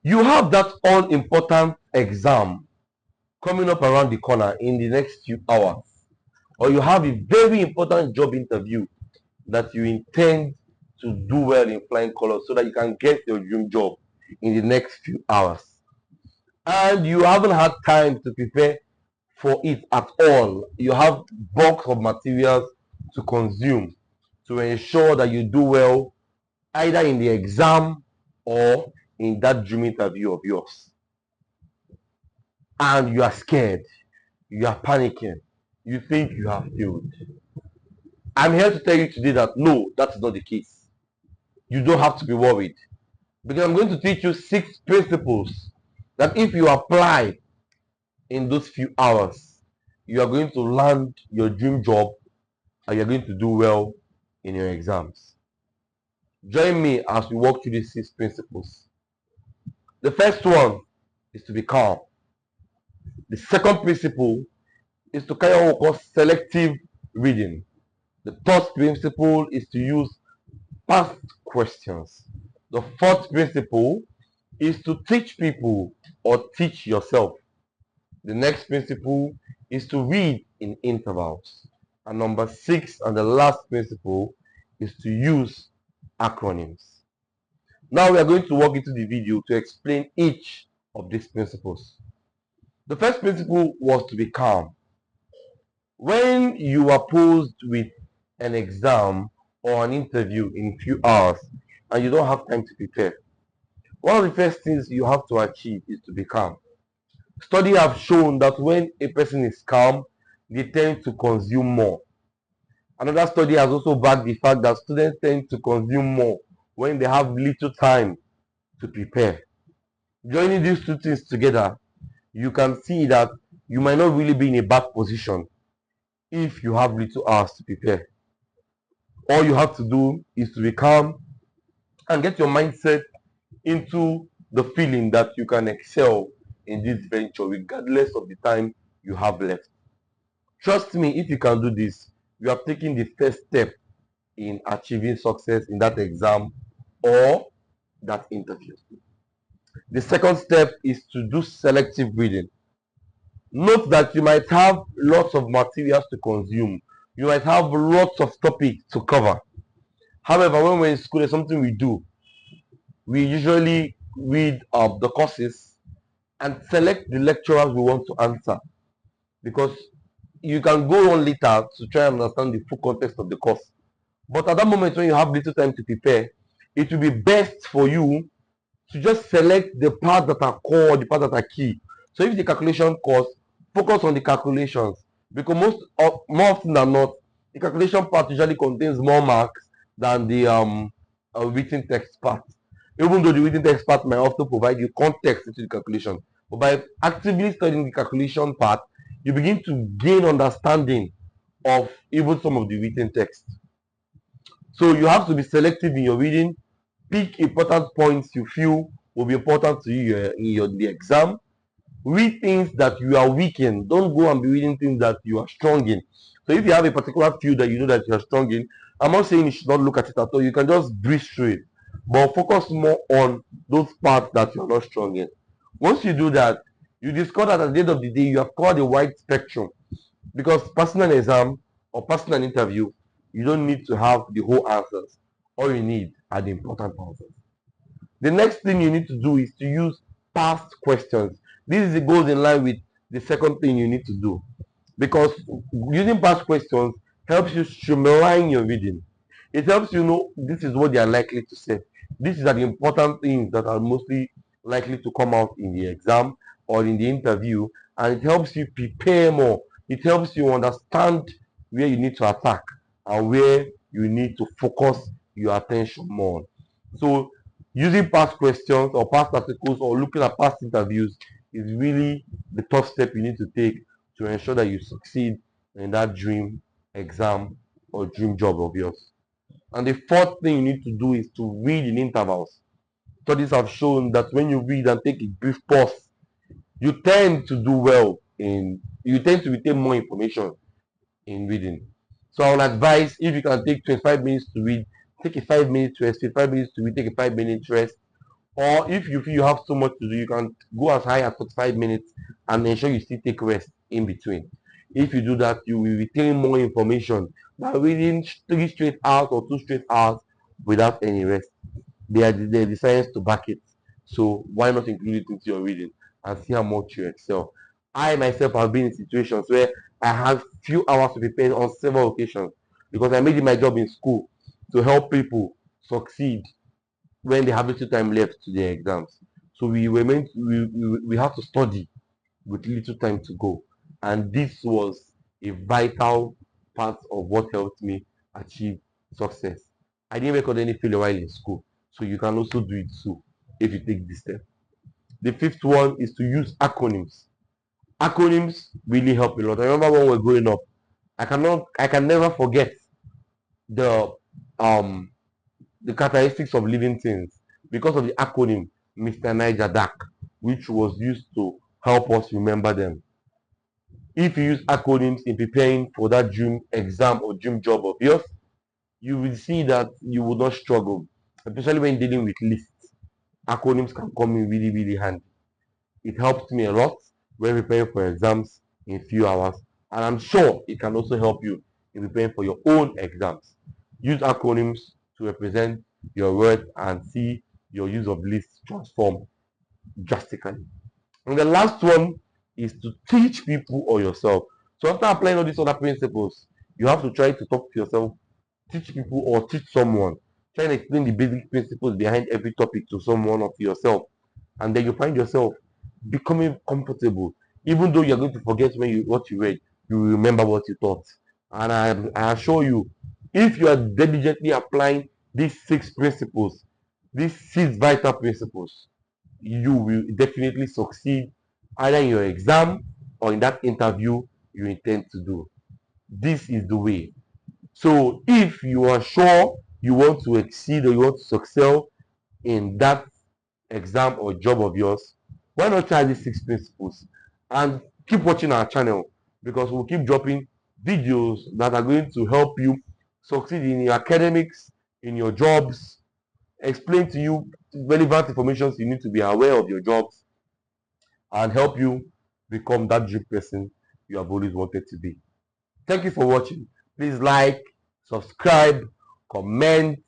You have that all-important exam coming up around the corner in the next few hours, or you have a very important job interview that you intend to do well in flying colors so that you can get your dream job in the next few hours, and you haven't had time to prepare for it at all. You have bulk of materials to consume to ensure that you do well either in the exam or in that dream interview of yours. And you are scared, you are panicking, you think you have failed. I'm here to tell you today that no, that's not the case. You don't have to be worried, because I'm going to teach you 6 principles that if you apply in those few hours, you are going to land your dream job and you're going to do well in your exams. Join me as we walk through these 6 principles. The first one is to be calm. The second principle is to carry on what we call selective reading. The third principle is to use past questions. The fourth principle is to teach people or teach yourself. The next principle is to read in intervals. And number 6 and the last principle is to use acronyms. Now we are going to walk into the video to explain each of these principles. The first principle was to be calm. When you are posed with an exam or an interview in a few hours and you don't have time to prepare, one of the first things you have to achieve is to be calm. Studies have shown that when a person is calm, they tend to consume more. Another study has also backed the fact that students tend to consume more when they have little time to prepare. Joining these two things together, you can see that you might not really be in a bad position if you have little hours to prepare. All you have to do is to be calm and get your mindset into the feeling that you can excel in this venture regardless of the time you have left. Trust me, if you can do this, you have taken the first step in achieving success in that exam or that interview. The second step is to do selective reading. Note that you might have lots of materials to consume. You might have lots of topics to cover. However, when we're in school, there's something we do. We usually read the courses and select the lecturers we want to answer, because you can go on later to try and understand the full context of the course. But at that moment when you have little time to prepare, it will be best for you to just select the parts that are core, the parts that are key. So if the calculation course, focus on the calculations, because more often than not, the calculation part usually contains more marks than the written text part. Even though the written text part might also provide you context into the calculation. But by actively studying the calculation part, you begin to gain understanding of even some of the written text. So you have to be selective in your reading. Pick important points you feel will be important to you in the exam. Read things that you are weak in. Don't go and be reading things that you are strong in. So if you have a particular field that you know that you are strong in, I'm not saying you should not look at it at all. You can just breeze through it, but focus more on those parts that you are not strong in. Once you do that, you discover that at the end of the day, you have covered a wide spectrum. Because passing an exam or passing an interview, you don't need to have the whole answers. All you need are the important answers. The next thing you need to do is to use past questions. This goes in line with the second thing you need to do, because using past questions helps you streamline your reading. It helps you know this is what they are likely to say. These are the important things that are mostly likely to come out in the exam or in the interview, and it helps you prepare more. It helps you understand where you need to attack and where you need to focus your attention more. So using past questions or past articles or looking at past interviews is really the first step you need to take to ensure that you succeed in that dream exam or dream job of yours. And the fourth thing you need to do is to read in intervals. Studies have shown that when you read and take a brief pause, you tend to do well you tend to retain more information in reading. So I would advise, if you can take 25 minutes to read, take a 5 minute rest, 5 minutes to read, take a 5 minute rest, Or if you feel you have so much to do, you can go as high as 45 minutes and ensure you still take rest in between. If you do that, you will retain more information than reading 3 straight hours or 2 straight hours without any rest. They are the science to back it. So why not include it into your reading and see how much you excel? I myself have been in situations where I have few hours to prepare on several occasions because I made it my job in school to help people succeed when they have little time left to their exams. So we have to study with little time to go. And this was a vital part of what helped me achieve success. I didn't record any failure while in school. So you can also do it too if you take this step. The fifth one is to use acronyms. Acronyms really help a lot. I remember when we were growing up, I can never forget the um the characteristics of living things because of the acronym Mr. Niger DAC, which was used to help us remember them. If you use acronyms in preparing for that dream exam or dream job of yours, you will see that you will not struggle, especially when dealing with lists. Acronyms can come in really, really handy. It helped me a lot when preparing for exams in few hours, and I'm sure it can also help you in preparing for your own exams. Use acronyms to represent your words and see your use of lists transform drastically. And the last one is to teach people or yourself. So after applying all these other principles, you have to try to talk to yourself, teach people or teach someone. Try and explain the basic principles behind every topic to someone or to yourself. And then you find yourself becoming comfortable. Even though you're going to forget what you read, you will remember what you taught. And I assure you, if you are diligently applying these 6 principles, these 6 vital principles, you will definitely succeed either in your exam or in that interview you intend to do. This is the way. So if you are sure you want to exceed or you want to excel in that exam or job of yours, why not try these 6 principles and keep watching our channel because we'll keep dropping videos that are going to help you succeed in your academics, in your jobs, explain to you relevant information you need to be aware of your jobs and help you become that dream person you have always wanted to be. Thank you for watching. Please like, subscribe, comment,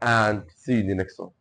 and see you in the next one.